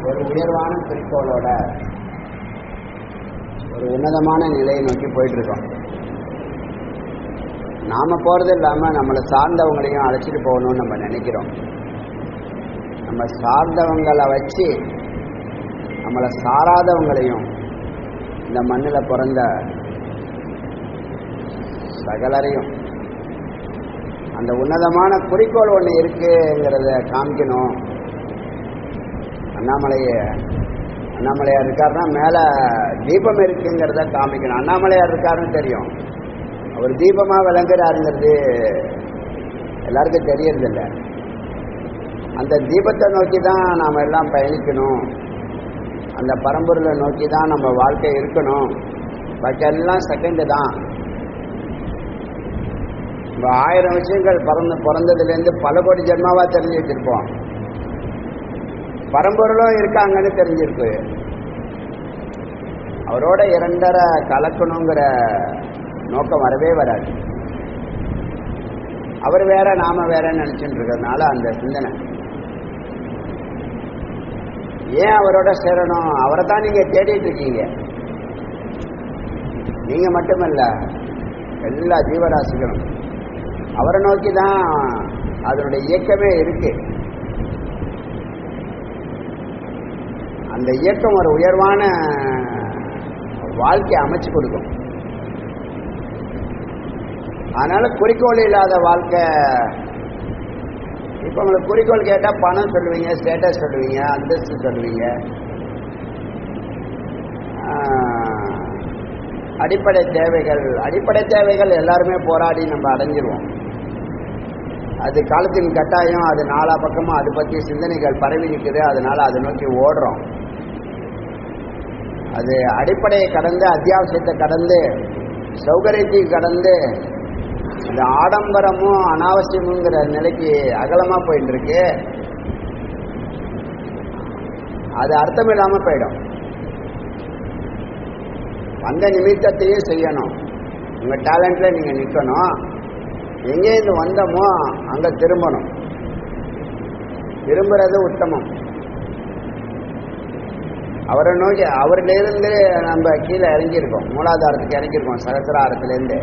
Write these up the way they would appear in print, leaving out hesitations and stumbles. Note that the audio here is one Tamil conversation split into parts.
ஒரு உயர்வான குறிக்கோளோட ஒரு உன்னதமான நிலையை நோக்கி போயிட்டு இருக்கோம். நாம போறது இல்லாம நம்மளை சார்ந்தவங்களையும் அழைச்சிட்டு போகணும்னு நம்ம நினைக்கிறோம். நம்ம சார்ந்தவங்களை வச்சு நம்மளை சாராதவங்களையும் இந்த மண்ணில் பிறந்த சகலரையும் அந்த உன்னதமான குறிக்கோள் ஒன்று இருக்குங்கிறத காமிக்கணும். அண்ணாமலையார் இருக்காருன்னா மேலே தீபம் இருக்குங்கிறத காமிக்கணும். அண்ணாமலையார் இருக்காருன்னு தெரியும், அவர் தீபமாக விளங்குறாருங்கிறது எல்லாருக்கும் தெரியறதில்ல. அந்த தீபத்தை நோக்கி தான் நாம் எல்லாம் பயணிக்கணும், அந்த பரம்பொருளை நோக்கி தான் நம்ம வாழ்க்கை இருக்கணும். பாக்கெல்லாம் செகண்டு தான். நம்ம 1000 விஷயங்கள் பிறந்ததுலேருந்து பல கோடி ஜென்மாவாக தெரிஞ்சு வச்சிருப்போம். பரம்பொருளும் இருக்காங்கன்னு தெரிஞ்சிருக்கு. அவரோட இரண்டரை கலக்கணுங்கிற நோக்கம் வரவே வராது. அவர் வேற நாம வேறன்னு நினைச்சுட்டு இருக்கிறதுனால அந்த சிந்தனை. ஏன் அவரோட சேரணும்? அவரை தான் நீங்க தேடிட்டு இருக்கீங்க. நீங்க மட்டுமல்ல, எல்லா ஜீவராசிகளும் அவரை நோக்கி தான் அதனுடைய இயக்கமே இருக்கு. அந்த இயக்கம் ஒரு உயர்வான வாழ்க்கையை அமைச்சு கொடுக்கும். அதனால குறிக்கோள் இல்லாத வாழ்க்கை. இப்போ உங்களுக்கு குறிக்கோள் கேட்டால் பணம் சொல்லுவீங்க, ஸ்டேட்டஸ் சொல்லுவீங்க, அந்தஸ்து சொல்லுவீங்க, அடிப்படை தேவைகள் எல்லாருமே போராடி நம்ம அடைஞ்சிருவோம். அது காலத்தின் கட்டாயம். அது நாலா பக்கமும் அதை பற்றி சிந்தனைகள் பரவி நிற்குது. அதனால அதை நோக்கி ஓடுறோம். அது அடிப்படையை கடந்து, அத்தியாவசியத்தை கடந்து, சௌகரியத்தையும் கடந்து இந்த ஆடம்பரமும் அனாவசியமுங்கிற நிலைக்கு அகலமாக போயிட்டு இருக்கு. அது அர்த்தம் இல்லாமல் போயிடும். அந்த நிமித்தத்தையும் செய்யணும். உங்கள் டேலண்ட்ல நீங்கள் நிற்கணும். எங்கேருந்து வந்தோமோ அங்கே திரும்பணும். திரும்புறது உத்தமம். அவரை நோக்கி அவரிலிருந்து நம்ம கீழே இறங்கியிருக்கோம், மூலாதாரத்துக்கு இறங்கியிருக்கோம். சகசிராரத்திலேருந்து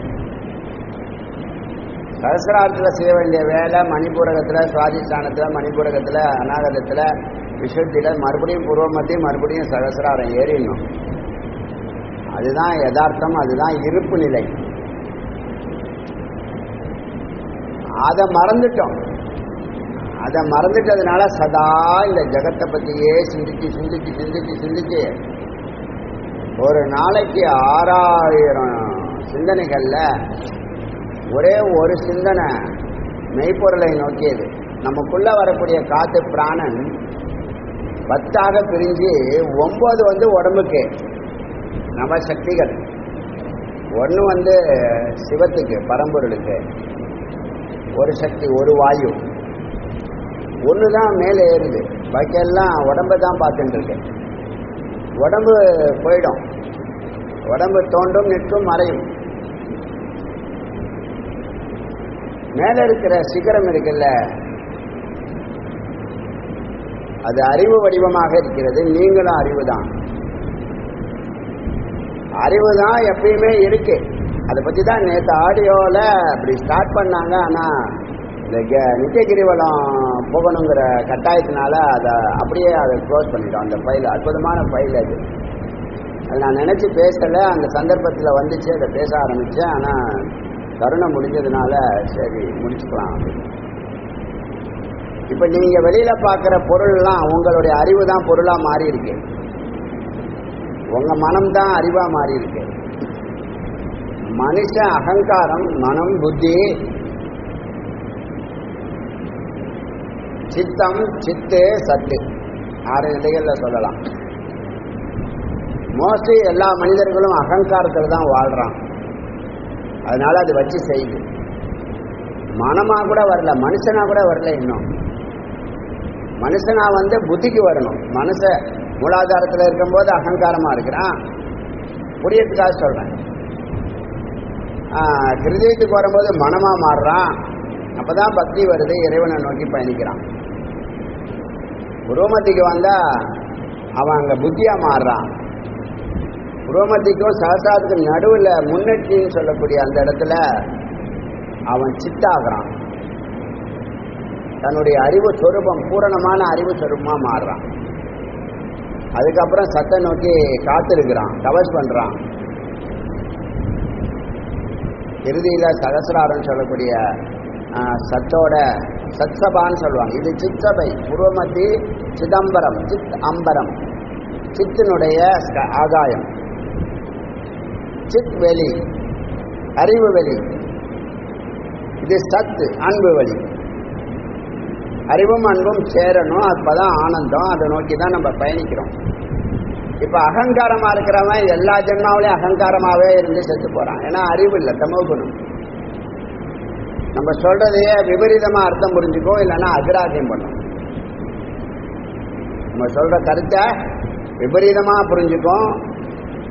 சகசிராரத்தில் செய்ய வேண்டிய வேலை மணிபூரகத்தில், சுவாதிஷ்டானத்தில், மணிபூரகத்தில், அநாகதத்தில், விசுத்தியில், மறுபடியும் பூர்வமத்தையும் மறுபடியும் சகசிராரம் ஏறிடணும். அதுதான் யதார்த்தம். அதுதான் இருப்பு நிலை. அதை மறந்துட்டோம். அதை மறந்துட்டதுனால சதா இந்த ஜகத்தை பற்றியே சிந்திச்சு ஒரு நாளைக்கு 6000 சிந்தனைகள்ல ஒரே ஒரு சிந்தனை மெய்ப்பொருளை நோக்கியது. நமக்குள்ள வரக்கூடிய காத்து பிராணன் 10ஆக பிரிஞ்சு 9 உடம்புக்கு நவசக்திகள். 1 சிவத்துக்கு, பரம்பொருளுக்கு ஒரு சக்தி, ஒரு வாயு. 1 தான் மேலே ஏறுது. பாக்கியெல்லாம் உடம்பை தான் பார்த்துட்டு இருக்கு. உடம்பு போயிடும். உடம்பு தோன்றும், நிற்கும், மறையும். மேலே இருக்கிற சிகரம் இருக்குல்ல, அது அறிவு வடிவமாக இருக்கிறது. நீங்களும் அறிவு தான். அறிவு தான் எப்பயுமே இருக்கு. அதை பற்றி தான் நேற்று ஆடியோவில் அப்படி ஸ்டார்ட் பண்ணாங்க. ஆனால் இந்த நித்தியகிரிவலம் போகணுங்கிற கட்டாயத்தினால அதை க்ளோஸ் பண்ணிட்டோம். அந்த ஃபைல் அற்புதமான ஃபைல் அது. நான் நினச்சி பேசலை. அந்த சந்தர்ப்பத்தில் வந்துச்சு, அதை பேச ஆரம்பித்தேன். ஆனால் தருணம் முடிஞ்சதுனால சரி முடிச்சுக்கலாம். இப்போ நீங்கள் வெளியில் பார்க்குற பொருள்லாம் உங்களுடைய அறிவு தான் பொருளாக மாறி இருக்கு. உங்கள் மனம்தான் அறிவாக மாறி இருக்கு. மனுஷ அகங்காரம், மனம், புத்தி, சித்தம், சித்து, சத்து 6 நிலைகளில் சொல்லலாம். மோஸ்ட்லி எல்லா மனிதர்களும் அகங்காரத்தில் தான் வாழ்கிறான். அதனால அது வச்சு செய்யுது. மனமாக கூட வரல, மனுஷனா கூட வரல. இன்னும் மனுஷனா புத்திக்கு வரணும். மனுஷ மூலாதாரத்தில் இருக்கும்போது அகங்காரமாக இருக்கிறான். புரியத்துக்காக சொல்கிறேன். ஹிருதயத்துக்கு வரும்போது மனமாக மாறுறான். அப்போ தான் பக்தி வருது, இறைவனை நோக்கி பயணிக்கிறான். புருவமத்திக்கு வந்தால் அவன் அங்கே புத்தியாக மாறுறான். புருவமத்திக்கும் சகசிராரத்துக்கும் நடுவில் முன்னெட்டின்னு சொல்லக்கூடிய அந்த இடத்துல அவன் சித்தாகிறான். தன்னுடைய அறிவு சொரூபம் பூரணமான அறிவு சொரூபமாக மாறுறான். அதுக்கப்புறம் சத்தை நோக்கி காத்திருக்கிறான், தபஸ் பண்ணுறான். இறுதியில் சகசிராரம் சொல்லக்கூடிய சத்தோட சத்சபான்னு சொல்லுவாங்க. இது சித்தபை, பூர்வமத்தி சிதம்பரம், சித் அம்பரம், சித்தினுடைய ஆகாயம், சித் வெளி, அறிவு வெளி. இது சத்து, அன்பு வெளி. அறிவும் அன்பும் சேரணும், அப்பதான் ஆனந்தம். அதை நோக்கி தான் நம்ம பயணிக்கிறோம். இப்ப அகங்காரமா இருக்கிறவன் எல்லா ஜென்மாவிலையும் அகங்காரமாவே இருந்து செத்து போறான். ஏன்னா அறிவு இல்லை, தமோகுணம். நம்ம சொல்றதையே விபரீதமா அர்த்தம் புரிஞ்சுக்கோ, இல்லைன்னா அகிராகியம் பண்ணும். நம்ம சொல்ற கருத்தை விபரீதமா புரிஞ்சுக்கும்.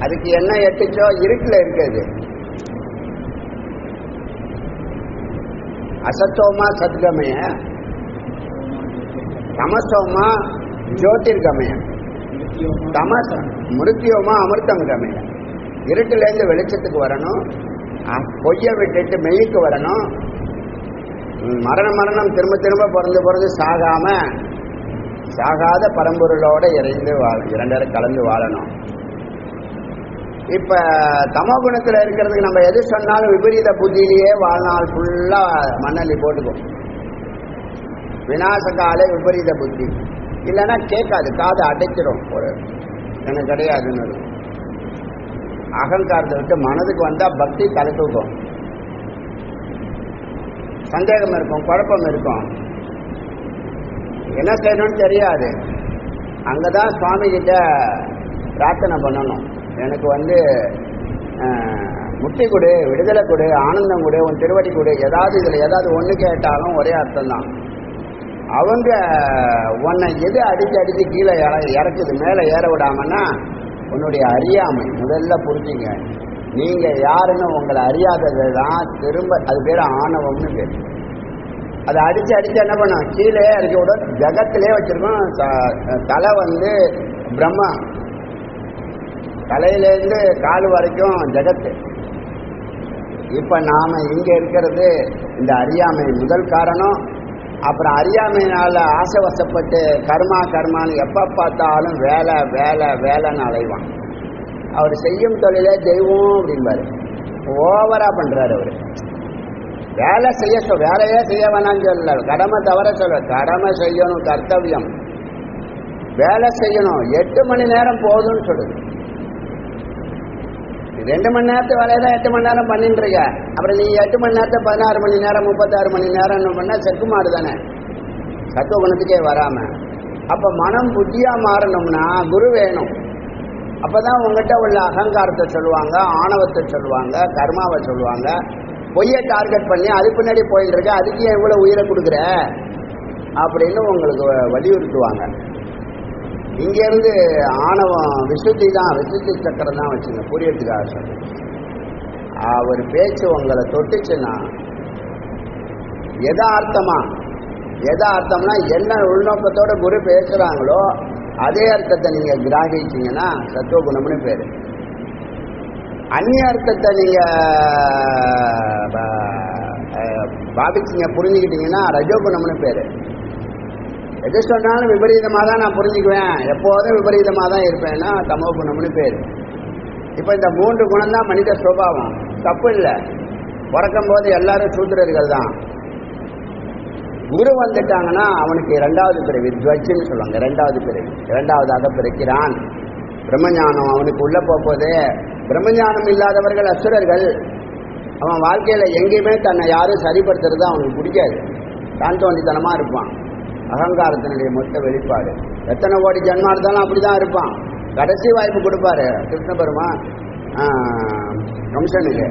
அதுக்கு என்ன எட்டுச்சோ இருட்டுல இருக்குது. அசத்தோமா சத்கமய, தமசோமா ஜோதிர்கமய, தமச மிருத்தியோமா அமிர்தம் கமய. இருட்டிலேருந்து வெளிச்சத்துக்கு வரணும், பொய்யை விட்டுட்டு மெய்யுக்கு வரணும். மரணம் திரும்ப திரும்ப பிறந்து சாகாத பரம்பொருளோட இரண்டரை கலந்து வாழணும். இப்ப தமோகுணத்துல இருக்கிறதுக்கு நம்ம எது சொன்னாலும் விபரீத புத்தியிலேயே வாழ்நாள் ஃபுல்லா மண்ணள்ளி போட்டுக்கும். விநாச கால விபரீத புத்தி இல்லைன்னா கேட்காது, காதை அடைச்சிடும். ஒரு எனக்கு கிடையாதுன்னு இருக்கும். அகங்காரத்தை விட்டு மனதுக்கு வந்தா பக்தி தலை தூக்கும். சந்தேகம் இருக்கும், குழப்பம் இருக்கும், என்ன செய்யணும்னு தெரியாது. அங்கதான் சுவாமி கிட்ட பிரார்த்தனை பண்ணணும். எனக்கு முக்தி கொடு, விடுதலை கொடு, ஆனந்தம் கொடு, உன் திருவடி கொடு. இதுல ஏதாவது ஒண்ணு கேட்டாலும் ஒரே அர்த்தம் தான். அவங்க உன்னை எது அடிச்சு கீழே இறக்குது, மேலே ஏற விடாமன்னா உன்னுடைய அறியாமை. முதல்ல புரிஞ்சுங்க, நீங்க யாருன்னு உங்களை அறியாதது தான் திரும்ப அது பேர் ஆணவம்னு பேர். அதை அடிச்சு என்ன பண்ணும், கீழே இறக்கி விட. ஜகத்திலே வச்சிருக்கோம். தலை பிரம்மா, தலையிலேருந்து கால் வரைக்கும் ஜகத்து. இப்ப நாம இங்க இருக்கிறது இந்த அறியாமை முதல் காரணம். அப்புறம் அறியாமையினால ஆசைவசப்பட்டு கர்மான்னு எப்ப பார்த்தாலும் வேலைன்னு அலைவான். அவர் செய்யும் தொழிலே தெய்வம் அப்படின்பாரு. ஓவரா பண்றாரு அவரு. வேலையே செய்ய வேணாம்னு சொல்லல, கடமை தவிர சொல்ல. கடமை செய்யணும், கர்த்தவியம். வேலை செய்யணும், 8 மணி நேரம் போதும்னு சொல்லுது. 2 மணி நேரத்து வேலையதான் 8 மணி நேரம் பண்ணிட்டு இருக்க. அப்புறம் நீ 8 மணி நேரத்தை 16 மணி நேரம் 36 மணி நேரம் பண்ணா செக்கு மாடு தானே, சத்துவ குணத்துக்கே வராம. அப்ப மனம் புத்தியா மாறணும்னா குரு வேணும். அப்பதான் உங்ககிட்ட உள்ள அகங்காரத்தை சொல்லுவாங்க, ஆணவத்தை சொல்லுவாங்க, கர்மாவை சொல்லுவாங்க. பொய்யை டார்கெட் பண்ணி அது பின்னாடி போயிட்டு இருக்க, அதுக்கு ஏன் இவ்வளவு உயிரை கொடுக்குற அப்படின்னு உங்களுக்கு வலியுறுத்துவாங்க. இங்கேருந்து ஆணவம் விசுத்தி சக்கரம் தான் வச்சுங்க, புரியறதுக்காக சொல்ல. அவர் பேச்சு உங்களை தொட்டுச்சுன்னா எதார்த்தம்னா என்ன உள்நோக்கத்தோட குரு பேசுறாங்களோ அதே அர்த்தத்தை நீங்க கிராகிச்சீங்கன்னா சத்துவகுணம்னு பேரு. அந்நிய அர்த்தத்தை நீங்க பாவிச்சீங்க, புரிஞ்சுக்கிட்டீங்கன்னா ரஜோகுணம்னு பேரு. எது சொன்னாலும் விபரீதமாக தான் நான் புரிஞ்சுக்குவேன், எப்போதும் விபரீதமாக தான் இருப்பேன்னா தமோ குணம்னு பேர். இப்போ இந்த 3 குணம் தான் மனித சுபாவம். தப்பு இல்லை, பிறக்கும் போது எல்லாரும் சூத்திரர்கள் தான். குரு வந்துட்டாங்கன்னா அவனுக்கு 2வது பிறவி, துவச்சுன்னு சொல்லுவாங்க. 2வது பிறவி, 2வதாக பிறக்கிறான். பிரம்மஞானம் அவனுக்கு உள்ள போகும்போதே. பிரம்மஞானம் இல்லாதவர்கள் அசுரர்கள். அவன் வாழ்க்கையில எங்கேயுமே தன்னை யாரும் சரிப்படுத்துறது அவனுக்கு பிடிக்காது. தான் தோண்டித்தனமா இருப்பான். அகங்காரத்தினுடைய மொத்த வெளிப்பாடு. எத்தனை கோடி ஜன்மா இருந்தாலும் அப்படிதான் இருப்பான். கடைசி வாய்ப்பு கொடுப்பாரு கிருஷ்ண பெருமான் கம்சனுக்கு,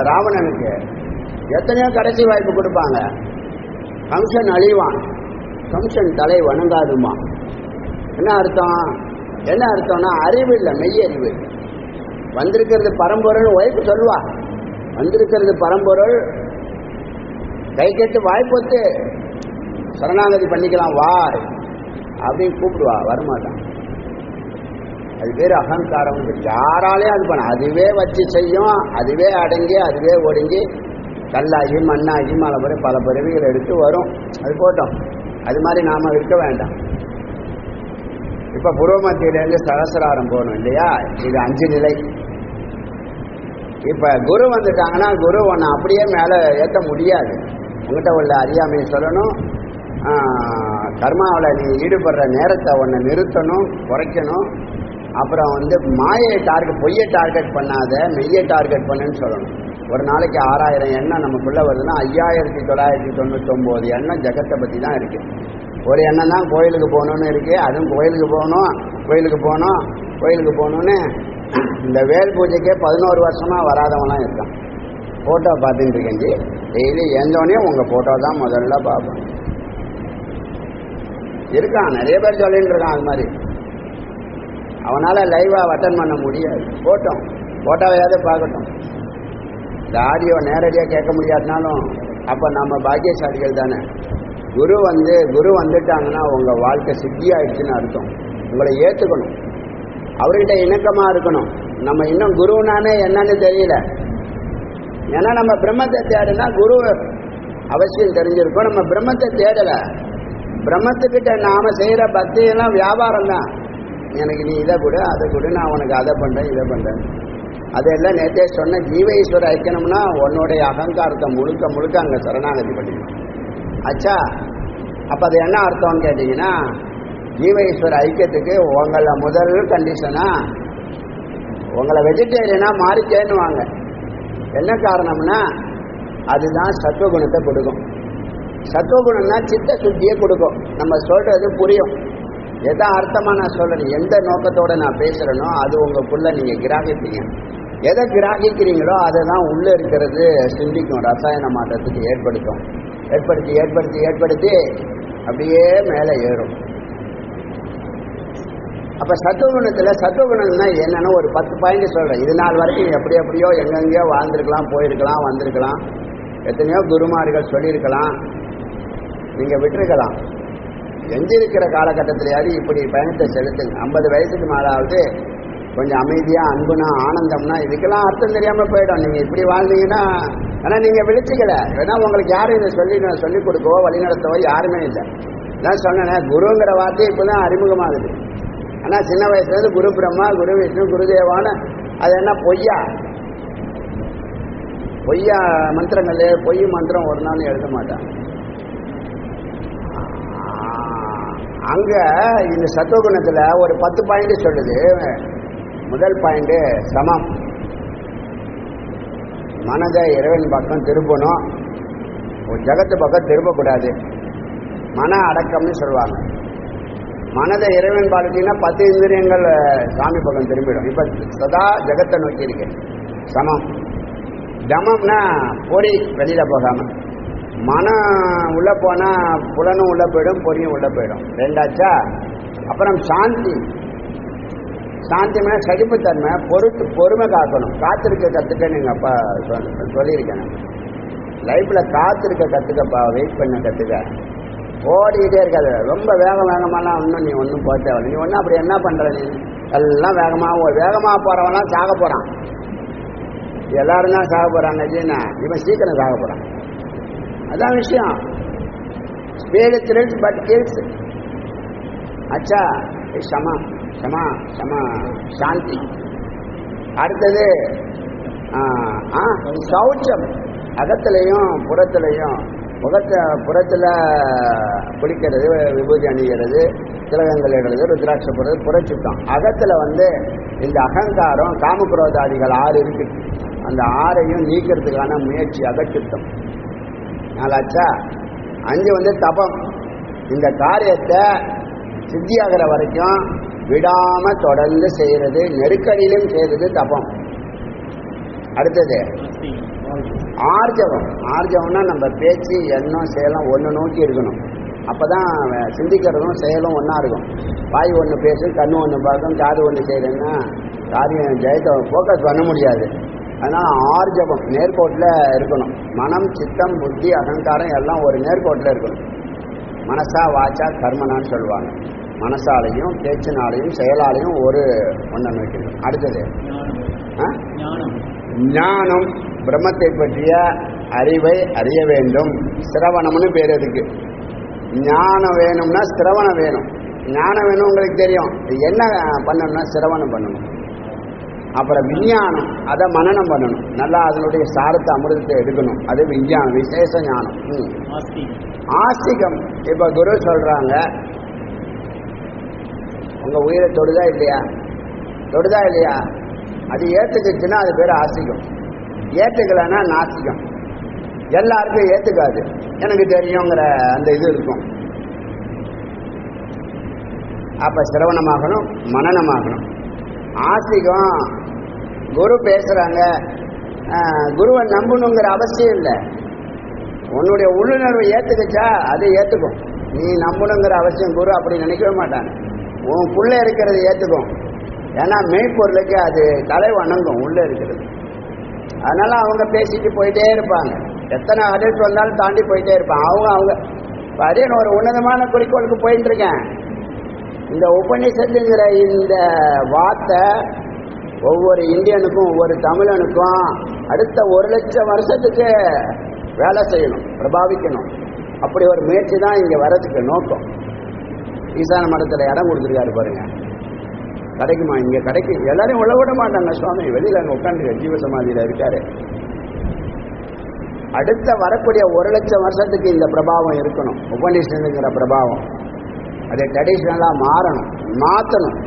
ராவணனுக்கு எத்தனையோ கடைசி வாய்ப்பு கொடுப்பாங்க. கம்சன் அழிவான், கம்சன் தலை வணங்காதுமா. என்ன அர்த்தம்னா அறிவு இல்லை, மெய்யறிவு. வந்திருக்கிறது பரம்பொருள் ஒய்ஃபு சொல்லுவா, வந்திருக்கிறது பரம்பொருள், கை கட்டு வாய்ப்பொத்து சரணாகதி பண்ணிக்கலாம் வா. அப்படின்னு கூப்பிடுவா, வரமாட்டான். அது பேர் அகங்காரம். யாராலையும் அது பண்ண, அதுவே வச்சு செய்யும், அதுவே அடங்கி அதுவே ஒடுங்கி கல்லாகி மண்ணாகி மலை பல பிறவிகள் எடுத்து வரும். அது போட்டோம். அது மாதிரி நாம இருக்க வேண்டாம். இப்ப புருவமத்தியிலேருந்து சகசிராரம் போகணும் இல்லையா? இது 5 நிலை. இப்ப குரு வந்துட்டாங்கன்னா குரு ஒன்று அப்படியே மேலே ஏற்ற முடியாது. உங்கள்கிட்ட உள்ள அறியாமையை சொல்லணும். கர்மாவில் நீ ஈடுபடுற நேரத்தை ஒன்று நிறுத்தணும், குறைக்கணும். அப்புறம் மாயை டார்கெட், பொய்யை டார்கெட் பண்ணாத, மெய்யை டார்கெட் பண்ணுன்னு சொல்லணும். ஒரு நாளைக்கு 6000 எண்ணம் நமக்குள்ளே வருதுன்னா 5999 எண்ணம் ஜகத்தை பற்றி தான் இருக்குது. ஒரு எண்ணம் தான் கோயிலுக்கு போகணுன்னு இருக்குது. அதுவும் கோயிலுக்கு போகணுன்னு இந்த வேல் பூஜைக்கே 11 வருஷமாக வராதவங்களாம் இருக்கான். ஃபோட்டோ பார்த்துட்டு இருக்கேன். டெய்லி எழுந்தோடனே உங்கள் ஃபோட்டோ தான் முதல்ல பார்ப்பேன். இருக்கான், நிறைய பேர் சொல்லிட்டு இருக்கான். அது மாதிரி அவனால் லைவாக அட்டன் பண்ண முடியாது. ஃபோட்டோவையாவது பார்க்கட்டும். இந்த ஆடியோ நேரடியாக கேட்க முடியாதுனாலும் அப்போ நம்ம பாக்கியசாலிகள் தானே. குரு வந்துட்டாங்கன்னா உங்கள் வாழ்க்கை சித்தி ஆயிடுச்சுன்னு அர்த்தம். உங்களை ஏற்றுக்கணும், அவர்கிட்ட இணக்கமாக இருக்கணும். நம்ம இன்னும் குருனானே என்னன்னு தெரியல. ஏன்னா நம்ம பிரம்மத்தை தேடுனா குரு அவசியம் தெரிஞ்சிருக்கும். நம்ம பிரம்மத்தை தேடலை. பிரம்மத்துக்கிட்ட நாம் செய்கிற பக்தியெல்லாம் வியாபாரம் தான். எனக்கு நீ இதை கொடு, அதை கொடு, நான் உனக்கு அதை பண்ணுறேன், இதை பண்ணுறேன். அதெல்லாம் நேற்றே சொன்ன ஜீவேஸ்வர ஐக்கணும்னா உன்னுடைய அகங்காரத்தை முழுக்க அங்கே சரணாகதி பண்ணிக்கணும். ஆச்சா? அப்போ அது என்ன அர்த்தம்னு கேட்டிங்கன்னா, ஜீவேஸ்வர ஐக்கியத்துக்கு உங்களை முதல் கண்டிஷனா உங்களை வெஜிடேரியனாக மாறிக்கேன்னுவாங்க. என்ன காரணம்னா அதுதான் சத்துவகுணத்தை கொடுக்கும். சத்துவகுணம்னா சித்த சுத்தியை கொடுக்கும். நம்ம சொல்கிறது புரியும். எதை அர்த்தமாக நான் சொல்கிறேன், எந்த நோக்கத்தோடு நான் பேசுகிறேனோ அது உங்களுக்குள்ளே நீங்கள் கிராகிப்பீங்க. எதை கிராகிக்கிறீங்களோ அதை தான் உள்ளே இருக்கிறது சிந்திக்கும், ரசாயன மாற்றத்துக்கு ஏற்படுத்தும். ஏற்படுத்தி அப்படியே மேலே ஏறும். அப்போ சத்துவகுணம்னா என்னென்னா ஒரு 10 பாயிண்ட் சொல்கிறேன். இது நாள் வரைக்கும் எப்படியோ எங்கெங்கேயோ வாழ்ந்துருக்கலாம், போயிருக்கலாம், வந்திருக்கலாம். எத்தனையோ குருமார்கள் சொல்லியிருக்கலாம், நீங்கள் விட்டுருக்கலாம். எஞ்சிருக்கிற காலகட்டத்திலேயாவது இப்படி பயணத்தை செலுத்துங்க. 50 வயசுக்கு மேலாவது கொஞ்சம் அமைதியாக, அன்புனா, ஆனந்தம்னா, இதுக்கெல்லாம் அர்த்தம் தெரியாமல் போயிடும். நீங்கள் இப்படி வாழ்ந்தீங்கன்னா, ஆனால் நீங்கள் விழிச்சிக்கல. ஏன்னா உங்களுக்கு யாரும் இதை சொல்லிக் கொடுக்கவோ வழிநடத்தவோ யாருமே இல்லை. நான் சொன்னேன், குருங்கிற வார்த்தை இப்போ தான் அறிமுகமாகுது. ஆனால் சின்ன வயசுலேருந்து குரு பிரம்மா, குரு விஷ்ணு, குருதேவான்னு அது என்ன பொய்யா மந்திரங்கள், பொய் மந்திரம் ஒரு நாள் எழுத மாட்டான். அங்கே இந்த சத்துவகுணத்தில் ஒரு 10 பாயிண்ட் சொல்லுது. முதல் பாயிண்ட் சமம். மனதை இறைவன் பக்கம் திருப்பணும், ஒரு ஜகத்து பக்கம் திருப்பக்கூடாது. மன அடக்கம்னு சொல்லுவாங்க. மனதை இறைவன் பாலிட்டீங்கன்னா 10 இந்திரியங்கள் சாமி பக்கம் திரும்பிடும். இப்போ சதா ஜகத்தை நோக்கி இருக்கு. சமம். தமம்னா பொறி வெளியில் போகாமல். மனம் உள்ளே போனால் புலனும் உள்ளே போயிடும், பொறியும் உள்ளே போயிடும். ரெண்டாச்சா? அப்புறம் சாந்தினா சகிப்புத்தன்மை, பொறுமை காக்கணும். காத்திருக்க கற்றுக்கன்னு எங்கள் அப்பா சொல்லியிருக்கேன். லைஃப்பில் காத்திருக்க கற்றுக்கப்பா, வெயிட் பண்ண கற்றுக்க. ஓடிக்கிட்டே இருக்காது. ரொம்ப வேகமாலாம் இன்னும் நீ ஒன்றும் போக தேவை. நீ ஒன்றும் அப்படி என்ன பண்ணுற? நீ எல்லாம் வேகமாக போகிறவன்லாம் சாக போகிறான். எல்லாரும் தான் சாக போகிறாங்க. ஜீனா இவன் சீக்கிரம் சாக போகிறான். அதான் விஷயம். Speed thrills but kills. அச்சா? சாந்தி. அடுத்தது சௌச்சம். அகத்திலையும் புறத்திலையும். புறத்தில் குளிக்கிறது, விபூதி அணிகிறது, திலகங்கள் இடுறது, ருத்ராட்சம் போடுறது புறச்சுத்தம். அகத்தில் இந்த அகங்காரம், காமக்ரோதாதிகள் 6 இருக்கு. அந்த 6ஐயும் நீக்கிறதுக்கான முயற்சி அகச்சுத்தம். நாலாச்சா? 5 தபம். இந்த காரியத்தை சித்தியாகிற வரைக்கும் விடாமல் தொடர்ந்து செய்கிறது, நெருக்கடியிலும் செய்கிறது தபம். அடுத்தது ஆர்ஜவம்னா நம்ம பேச்சு, எண்ணம், செயலும் ஒன்று நோக்கி இருக்கணும். அப்போ தான் சிந்திக்கிறதும் செயலும் ஒன்றா இருக்கும். வாய் ஒன்று பேசும், கண்ணு ஒன்று பார்க்கும், காது ஒன்று செய்யறதுன்னா காரியம் ஜெயத்தை ஃபோக்கஸ் பண்ண முடியாது. அதனால் ஆர்ஜவம் நேர்கோட்டில் இருக்கணும். மனம், சித்தம், புத்தி, அகங்காரம் எல்லாம் ஒரு நேர்கோட்டில் இருக்கணும். மனசா வாச்சா கர்மனான்னு சொல்லுவாங்க. மனசாலையும் பேச்சினாலையும் செயலாலையும் ஒரு ஒன்றை நோக்கணும். அடுத்தது ஞானம், பிரம்மத்தை பற்றிய அறிவை அறிய வேண்டும். சிரவணம்னு பேர் அதுக்கு. ஞானம் வேணும்னா சிரவணம் வேணும். ஞானம் வேணும் உங்களுக்கு தெரியும். என்ன பண்ணணும்னா சிரவணம் பண்ணணும். அப்புறம் விஞ்ஞானம், அதை மனனம் பண்ணணும். நல்லா அதனுடைய சாரத்தை அமிர்தத்தை எடுக்கணும். அது விஞ்ஞானம், விசேஷ ஞானம். ஆஸ்திகம், இப்ப குரு சொல்றாங்க உங்க உயிரை தொடுதா இல்லையா, தொடுதா இல்லையா, அது ஏத்துக்குச்சுன்னா அது பேர் ஆஸ்திகம். ஏத்துக்கலன்னா நாஸ்திகம். எல்லாருக்கும் ஏத்துக்காது, எனக்கு தெரியுங்கிற அந்த இது இருக்கும். அப்ப சிரவணமாகணும், மனனமாகணும். ஆஸ்திகம், குரு பேசுறாங்க, குருவை நம்பணுங்கிற அவசியம் இல்லை. உன்னுடைய உள்ளுணர்வை ஏத்துக்கச்சா அது ஏத்துக்கும். நீ நம்பணுங்கிற அவசியம் குரு அப்படி நினைக்கவே மாட்டாங்க. உன் புள்ள இருக்கிறது ஏத்துக்கும். ஏன்னா மெய்ப்பொருளுக்கு அது தலை வணங்கும் உள்ள இருக்கிறது. அதனால அவங்க பேசிட்டு போயிட்டே இருப்பாங்க. எத்தனை அடல்ட் வந்தாலும் தாண்டி போயிட்டே இருப்பாங்க. அவங்க அதே ஒரு உன்னதமான குறிக்கோளுக்கு போயிட்டு இருக்கேன். இந்த உபநிஷத்துங்கிற இந்த வார்த்தை ஒவ்வொரு இந்தியனுக்கும் ஒவ்வொரு தமிழனுக்கும் அடுத்த 1,00,000 வருஷத்துக்கு வேலை செய்யணும், பிரபாவிக்கணும். அப்படி ஒரு முயற்சி தான் இங்கே வர்றதுக்கு நோக்கம். ஈசான மடத்தில் இடம் கொடுத்துருக்காரு பாருங்க. கிடைக்குமா? இங்கே கிடைக்கும். எல்லாரையும் உள்ள விட மாட்டாங்க சுவாமி. வெளியில் அங்கே உட்காந்து ஜீவசமாதியில் இருக்காரு. அடுத்த வரக்கூடிய 1,00,000 வருஷத்துக்கு இந்த பிரபாவம் இருக்கணும். உபநிஷத்துங்கிற பிரபாவம் அதை ட்ரெடிஷ்னலாக மாற்றணும்.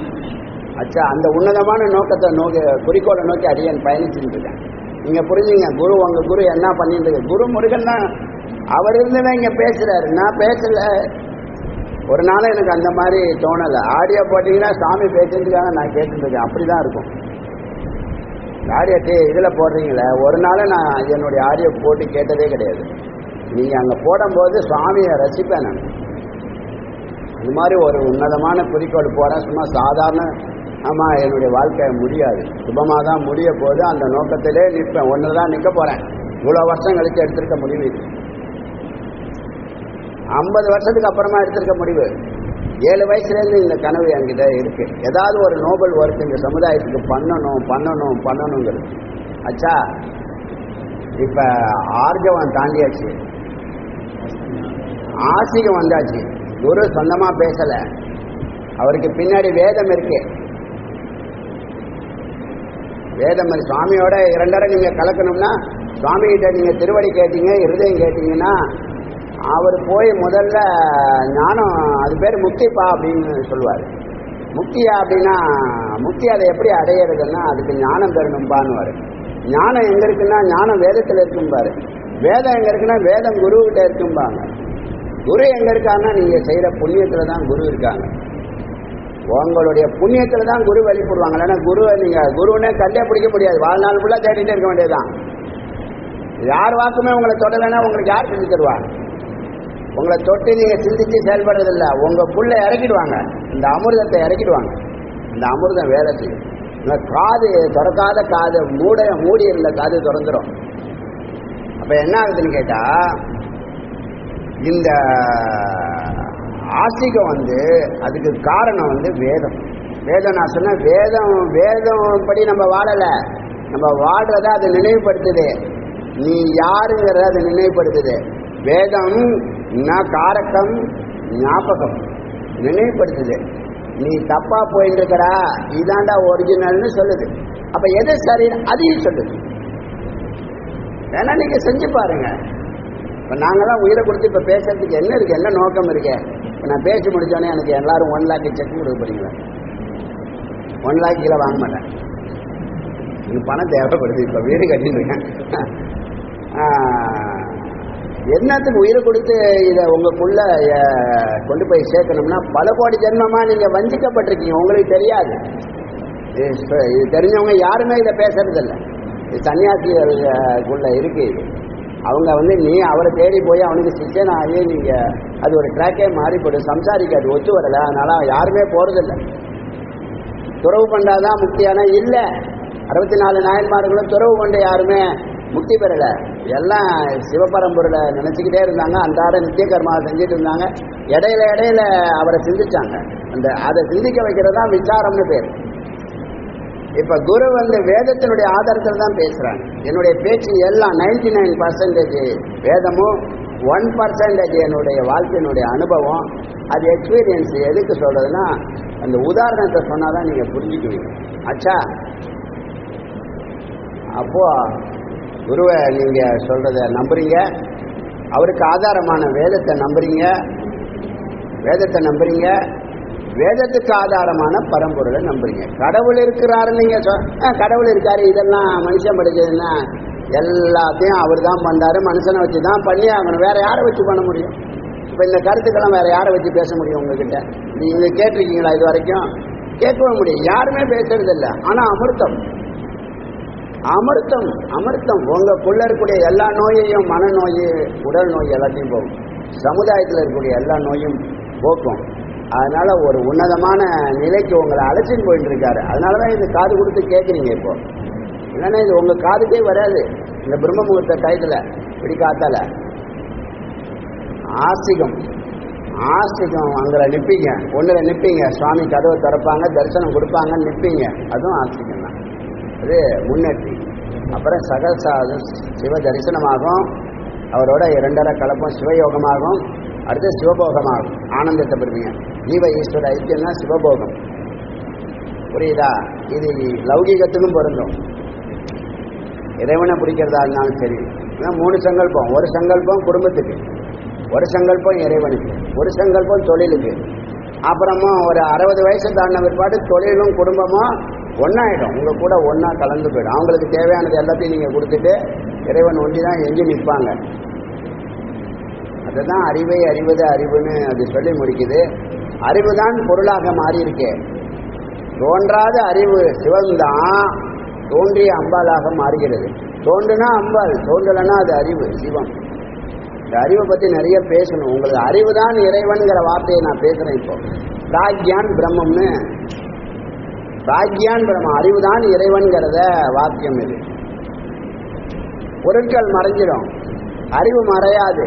அச்சா, அந்த உன்னதமான நோக்கத்தை நோக்கி, குறிக்கோளை நோக்கி அடியன் பயணிச்சுட்டு இருக்கேன். நீங்கள் புரிஞ்சுங்க. குரு, உங்கள் குரு என்ன பண்ணிட்டு இருக்கு? குரு முருகன் தான். அவர் இருந்துதான் இங்கே பேசுகிறாரு, நான் பேசலை. ஒரு நாள் எனக்கு அந்த மாதிரி தோணலை. ஆடியோ போட்டிங்கன்னா சாமி பேசிட்டுருக்காங்க, நான் கேட்டுருக்கேன். அப்படி தான் இருக்கும். ஆடியோ இதில் போடுறீங்களே, ஒரு நாள் நான் என்னுடைய ஆடியோ போட்டு கேட்டதே கிடையாது. நீங்கள் அங்கே போடும்போது சுவாமியை ரசிப்பேன் நான். இது மாதிரி ஒரு உன்னதமான குறிக்கோள் போகிறேன். சும்மா சாதாரண ஆமாம் என்னுடைய வாழ்க்கை முடியாது, சுபமாக தான் முடிய போது. அந்த நோக்கத்திலே நிற்பேன். ஒன்று தான் நிற்க போகிறேன். இவ்வளோ வருஷம் கழித்து எடுத்திருக்க முடிவு இது. 50 வருஷத்துக்கு அப்புறமா எடுத்திருக்க முடிவு. 7 வயசுலேருந்து இந்த கனவு என்கிட்ட இருக்கு. ஏதாவது ஒரு நோபல் ஒர்க் இந்த சமுதாயத்துக்கு பண்ணணுங்கிறது. அச்சா, இப்போ ஆர்ஜவம் தாண்டியாச்சு, ஆசிகம் வந்தாச்சு. குரு சொந்தமாக பேசலை, அவருக்கு பின்னாடி வேதம் இருக்கு. வேதம் சுவாமியோட 2 நீங்கள் கலக்கணும்னா, சுவாமிகிட்ட நீங்கள் திருவடி கேட்டீங்க, இருதயம் கேட்டீங்கன்னா, அவர் போய் முதல்ல ஞானம், அது பேர் முக்திப்பா அப்படின்னு சொல்லுவார். முக்தியா அப்படின்னா, முக்தி அதை எப்படி அடையிறதுன்னா அதுக்கு ஞானம் தரணும்பான்னு. ஞானம் எங்கே இருக்குன்னா ஞானம் வேதத்தில் இருக்கும்பாரு. வேதம் எங்கே இருக்குன்னா வேதம் குருக்கிட்ட இருக்கும்பாங்க. குரு எங்கே இருக்காங்கன்னா நீங்கள் செய்கிற புண்ணியத்தில் தான் குரு இருக்காங்க. உங்களுடைய புண்ணியத்தில் தான் குரு வெளிப்படுவாங்க. இல்லைன்னா குருவை நீங்கள் குருன்னே கண்டே பிடிக்க முடியாது. வாழ்நாள் ஃபுல்லாக தேடிட்டே இருக்க வேண்டியதுதான். யார் வாக்குமே உங்களை தொடலைன்னா உங்களுக்கு யார் செஞ்சு தருவாங்க? உங்களை தொட்டு நீங்கள் சிந்திச்சு செயல்படுறதில்ல. உங்கள் புள்ள இறக்கிடுவாங்க, இந்த அமிர்தத்தை இறக்கிடுவாங்க. இந்த அமிர்தம் வேலை செய்யும். இந்த காது திறக்காத காது, மூடி இருந்த காது திறந்துடும். அப்போ என்ன ஆகுதுன்னு கேட்டால், இந்த ஆசிகம் அதுக்கு காரணம் வேதம். வேதம் நான் சொன்ன வேதம் படி நம்ம வாழலை. நம்ம வாழ்றத அது நினைவுபடுத்துது. நீ யாருங்கிறத அது நினைவுபடுத்துது. வேதம் காரகம் ஞாபகம் நினைவுபடுத்துது. நீ தப்பா போயிட்டு இருக்கடா, இதாண்டா ஒரிஜினல்னு சொல்லுது. அப்ப எது சரி அதையும் சொல்லுது. வேணா நீங்க செஞ்சு பாருங்க. இப்போ நாங்களாம் உயிரை கொடுத்து இப்போ பேசுறதுக்கு என்ன இருக்கு, என்ன நோக்கம் இருக்கு? இப்போ நான் பேசி முடிச்சோன்னே எனக்கு எல்லாரும் 1 லேக் செக் கொடுக்க போறீங்களா? 1 லேக் கீழே வாங்க மாட்டேன். எனக்கு பணம் தேவைப்படுது. இப்போ வீடு கட்டிட்டு இருக்கேன். என்னத்துக்கு உயிரை கொடுத்து இதை உங்களுக்குள்ள கொண்டு போய் சேர்க்கணும்னா, பல கோடி ஜென்மமா நீங்க வஞ்சிக்கப்பட்டிருக்கீங்க, உங்களுக்கு தெரியாது. இது தெரிஞ்சவங்க யாருமே இதை பேசுறது இல்லை. இது சன்னியாசிகளுக்குள்ள இருக்கு. இது அவங்க நீ அவரை தேடி போய் அவனுக்கு சிஷ்யன் ஆகி நீங்க அது ஒரு ட்ராக்கே மாறிப்படும். சம்சாரிக்கு அது ஒத்து வரல, அதனால யாருமே போறதில்லை. துறவு பண்ணாதான் முக்தியான இல்லை. 64 நாயன்மார்களும் துறவு கொண்டு யாருமே முக்தி பெறல. எல்லாம் சிவபரம்பொருளை நினைச்சுக்கிட்டே இருந்தாங்க. அன்றாட நித்திய கர்மாவை செஞ்சுட்டு இருந்தாங்க. இடையில இடையில அவரை சிந்திச்சாங்க. அதை சிந்திக்க வைக்கிறதா விசாரம்னு பேர். இப்ப குரு வேதத்தினுடைய ஆதாரத்தில் தான் பேசுறாங்க. என்னுடைய பேச்சு எல்லாம் 99% வேதமும், 1% என்னுடைய வாழ்க்கையினுடைய அனுபவம். அது எக்ஸ்பீரியன்ஸ். எதுக்கு சொல்றதுன்னா, அந்த உதாரணத்தை சொன்னாதான் நீங்க புரிஞ்சுக்குவீங்க. ஆச்சா, அப்போ குருவை நீங்க சொல்றத நம்புறீங்க, அவருக்கு ஆதாரமான வேதத்தை நம்புறீங்க, வேதத்துக்கு ஆதாரமான பரம்பொருளை நம்புறீங்க. கடவுள் இருக்கிறாருன்னு நீங்க கடவுள் இருக்காரு, இதெல்லாம் மனுஷன் படிச்சதுன்னா எல்லாத்தையும் அவர் தான் பண்ணாரு, மனுஷனை வச்சு தான் பண்ணி ஆகணும். வேற யாரை வச்சு பண்ண முடியும்? இப்ப இந்த கருத்துக்கெல்லாம் வேற யாரை வச்சு பேச முடியும்? உங்ககிட்ட நீங்க கேட்டிருக்கீங்களா? இது வரைக்கும் கேட்கவே முடியும். யாருமே பேசுறது இல்லை. ஆனா அமிர்தம் அமிர்தம் அமிர்தம் உங்களுக்குள்ள இருக்கக்கூடிய எல்லா நோயையும், மனநோய், உடல் நோய் எல்லாத்தையும் போகும். சமுதாயத்தில் இருக்கக்கூடிய எல்லா நோயும் போக்கும். அதனால ஒரு உன்னதமான நிலைக்கு உங்களை அழைச்சின்னு போயிட்டு இருக்காரு. அதனாலதான் இந்த காது கொடுத்து கேட்குறீங்க. இப்போ இல்லைன்னா இது உங்க காதுக்கே வராது. இந்த பிரம்ம முகூர்த்த டயத்துல இப்படி காத்தால ஆஸ்திகம் அங்கே நிற்பீங்க, ஒன்றில் நிற்பீங்க. சுவாமி கதவை திறப்பாங்க, தரிசனம் கொடுப்பாங்க, நிற்பீங்க. அதுவும் ஆஸ்திகம் தான். அது முன்னேற்றி. அப்புறம் சகசாதம் சிவ தரிசனமாகும். அவரோட 2.5 கலப்பம் சிவயோகமாகும். அடுத்து சிவபோகமாகும். ஆனந்தத்தை பெறுவீங்க. ஜீவ ஈஸ்வர ஐக்கியம்னா சிவபோகம். புரியுதா? இது லௌகீகத்துக்கும் பொருந்தும். இறைவனை பிடிக்கிறதா இருந்தாலும் சரி. 3 சங்கல்பம். ஒரு சங்கல்பம் குடும்பத்துக்கு, ஒரு சங்கல்பம் இறைவனுக்கு, ஒரு சங்கல்பம் தொழிலுக்கு. அப்புறமா ஒரு 60 வயசு தாண்டின பிற்பாடு தொழிலும் குடும்பமும் ஒன்றாயிடும். உங்கள் கூட ஒன்றா கலந்து போயிடும். அவங்களுக்கு தேவையானது எல்லாத்தையும் நீங்கள் கொடுத்துட்டு இறைவன் ஒன்றி தான் எஞ்சி நிற்பாங்க. அதுதான் அறிவை அறிவது அறிவுன்னு அது சொல்லி முடிக்குது. அறிவு தான் பொருளாக மாறி இருக்கே. தோன்றாத அறிவு சிவம்தான் தோன்றிய அம்பாலாக மாறுகிறது. தோன்றுனா அம்பாள், தோன்றலைன்னா அது அறிவு சிவம். இந்த அறிவை பற்றி நிறைய பேசணும். உங்களுக்கு அறிவு தான் இறைவன்கிற வார்த்தையை நான் பேசுகிறேன். இப்போ பிராக்யான் பிரம்மம்னு, பிராக்யான் பிரம்மம், அறிவுதான் இறைவன்கிறத வாக்கியம் இது. பொருட்கள் மறைஞ்சிடும், அறிவு மறையாது.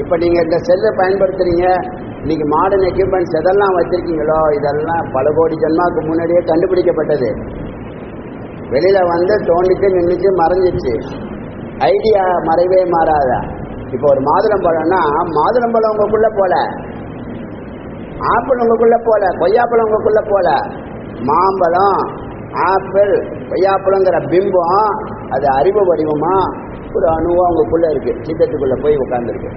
இப்போ நீங்கள் இந்த செல்லை பயன்படுத்துறீங்க, இன்னைக்கு மாடர்ன் எக்யூப்மெண்ட்ஸ் எதெல்லாம் வச்சிருக்கீங்களோ இதெல்லாம் பல கோடி ஜென்மாவுக்கு முன்னாடியே கண்டுபிடிக்கப்பட்டது. வெளியில தோண்டிட்டு நின்றுச்சு, மறைஞ்சிச்சு. ஐடியா மறைவே மாறாத. இப்போ ஒரு மாதுளம்பழம்னா மாதுளம்பழம் உங்களுக்குள்ள போல, ஆப்பிள் உங்களுக்குள்ள போல, கொய்யாப்பழம் உங்களுக்குள்ள போல. மாம்பழம், ஆப்பிள், கொய்யாப்பழங்கிற பிம்பம் அது அறிவு வடிவமா ஒரு அணுவா உங்களுக்குள்ள இருக்கு. சித்தத்துக்குள்ள போய் உட்கார்ந்துருக்கு.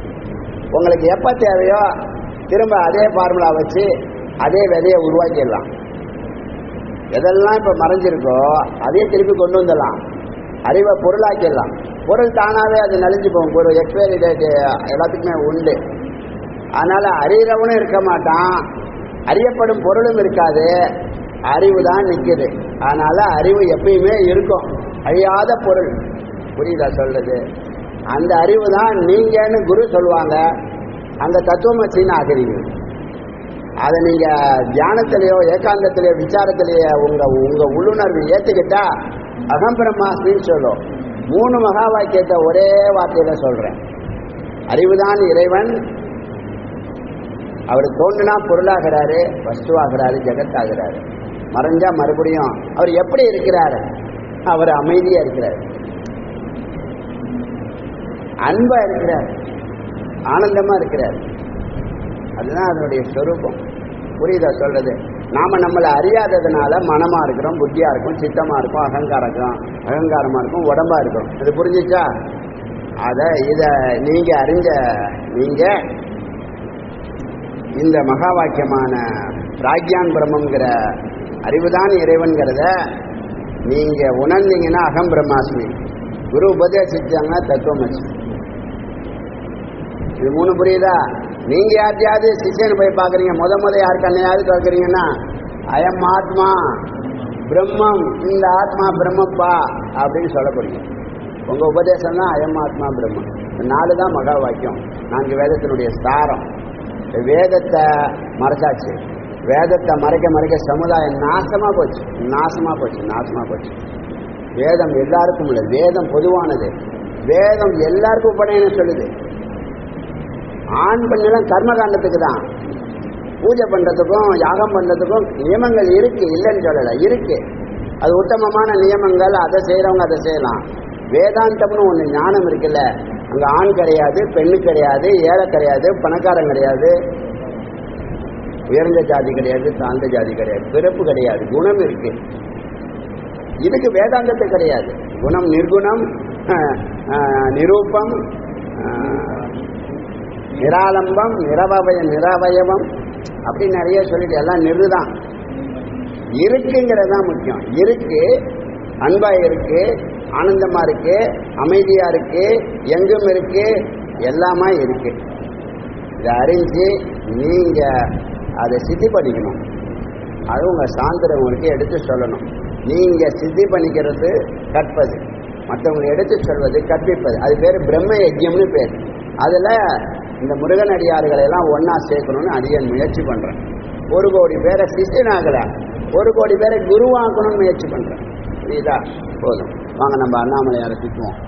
உங்களுக்கு எப்ப தேவையோ திரும்ப அதே ஃபார்முலா வச்சு அதே விதையை உருவாக்கிடலாம். எதெல்லாம் இப்ப மறைஞ்சிருக்கோ அதே திருப்பி கொண்டு வந்துடலாம். அறிவை பொருளாக்கிடலாம். பொருள் தானாவே அது நலிஞ்சு போகும். ஒரு எக்ஸ்பைரி டேட் எல்லாத்துக்குமே உண்டு. அதனால அறிகிறவனும் இருக்க மாட்டான், அறியப்படும் பொருளும் இருக்காது. அறிவு தான் நிற்குது. அதனால அறிவு எப்பயுமே இருக்கும், அழியாத பொருள். புரியுதா சொல்றது? அந்த அறிவு தான் நீங்கன்னு குரு சொல்லுவாங்க. அந்த தத்துவமசின்னு ஆகிறீங்க. அதை நீங்க தியானத்திலேயோ ஏகாந்தத்திலேயோ விசாரத்திலேயோ உங்க உள்ளுணர்வு ஏற்றுக்கிட்டா அகம் பிரம்மாஸ்மின்னு சொல்லும். 3 மகா வாக்கியத்தை ஒரே வார்த்தையில சொல்றேன். அறிவுதான் இறைவன். அவர் தோன்றுனா பொருளாகிறாரு, வஸ்துவாகிறாரு, ஜெகத்தாகிறாரு. மறைஞ்சா மறுபடியும் அவர் எப்படி இருக்கிறாரு? அவர் அமைதியா இருக்கிறார், அன்பா இருக்கிறார், ஆனந்தமா இருக்கிறார். அதுதான் அதனுடைய ஸ்வரூபம். புரியுதா சொல்றது? நாம நம்மளை அறியாததுனால மனமா இருக்கிறோம், புத்தியா இருக்கும், சித்தமா இருக்கும், அகங்காரமா இருக்கும், உடம்பா இருக்கும். இது புரிஞ்சிச்சா? இத நீங்க அறிஞ்ச நீங்க இந்த மகா வாக்கியமான பிராக்யான் பிரம்மங்கிற அறிவுதான் இறைவன்கிறத நீங்க உணர்ந்தீங்கன்னா அகம் பிரம்மாஸ்மி. குரு உபதேசிச்சாங்கன்னா தத்துவமசி. இது 3 புரியுதா? நீங்க யார்ட்டையாவது சிஷியன் போய் பாக்குறீங்க, முத யார் கண்ணையாவது கேட்குறீங்கன்னா அயம் ஆத்மா பிரம்மம், இந்த ஆத்மா பிரம்மப்பா அப்படின்னு சொல்ல போறீங்க. உங்க உபதேசம் தான் அயம் ஆத்மா பிரம்மம். 4 தான் மகா வாக்கியம். 4 வேதத்தினுடைய சாரம். வேதத்தை மறைச்சாச்சு. வேதத்தை மறைக்க சமுதாயம் நாசமா போச்சு. வேதம் எல்லாருக்கும் இல்லை. வேதம் பொதுவானது. வேதம் எல்லாருக்கும் உபநயனம் சொல்லுது. ஆண் பெண்ணெல்லாம் கர்மகாண்டத்துக்கு தான், பூஜை பண்றதுக்கும் யாகம் பண்றதுக்கும் நியமங்கள் இருக்கு, இல்லைன்னு சொல்லலை, இருக்கு. அது உத்தமமான நியமங்கள், அதை செய்யறவங்க அதை செய்யலாம். வேதாந்தம்னு ஒண்ணு ஞானம் இருக்குல்ல, அங்க ஆண் கிடையாது, பெண்ணு கிடையாது, ஏழை கிடையாது, பணக்காரன் கிடையாது, உயர்ந்த ஜாதி கிடையாது, தாழ்ந்த ஜாதி கிடையாது, பிறப்பு கிடையாது, குணம் இருக்கு. இதுக்கு வேதாந்தத்து கிடையாது. குணம், நிர்குணம், நிரூபம், நிராலம்பம், நிரவயவம் அப்படி நிறைய சொல்லிட்டு எல்லாம் நிறுதான். இருக்குங்கிறதான் முக்கியம். இருக்கு, அன்பா இருக்கு, ஆனந்தமா இருக்கு, அமைதியா இருக்கு, எங்கும் இருக்கு, எல்லாமா இருக்கு. இதை அறிஞ்சு நீங்க அதை சித்தி பண்ணிக்கணும். அது உங்க சாந்திரவங்களுக்கு எடுத்து சொல்லணும். நீங்க சித்தி பண்ணிக்கிறது கற்பது, மற்றவங்களை எடுத்து சொல்வது கற்பிப்பது. அது பேர் பிரம்ம யஜ்யம்னு பேர். அதுல இந்த முருகன் அடியார்களை எல்லாம் ஒன்னா சேர்க்கணும்னு அடியன் முயற்சி பண்றேன். 1 கோடி பேரை சிஷ்யனாகல, 1 கோடி பேரை குருவாக்கணும்னு முயற்சி பண்றேன். புரியுதா? போதும், வாங்க நம்ம அண்ணாமலையாரை சுற்றுவோம்.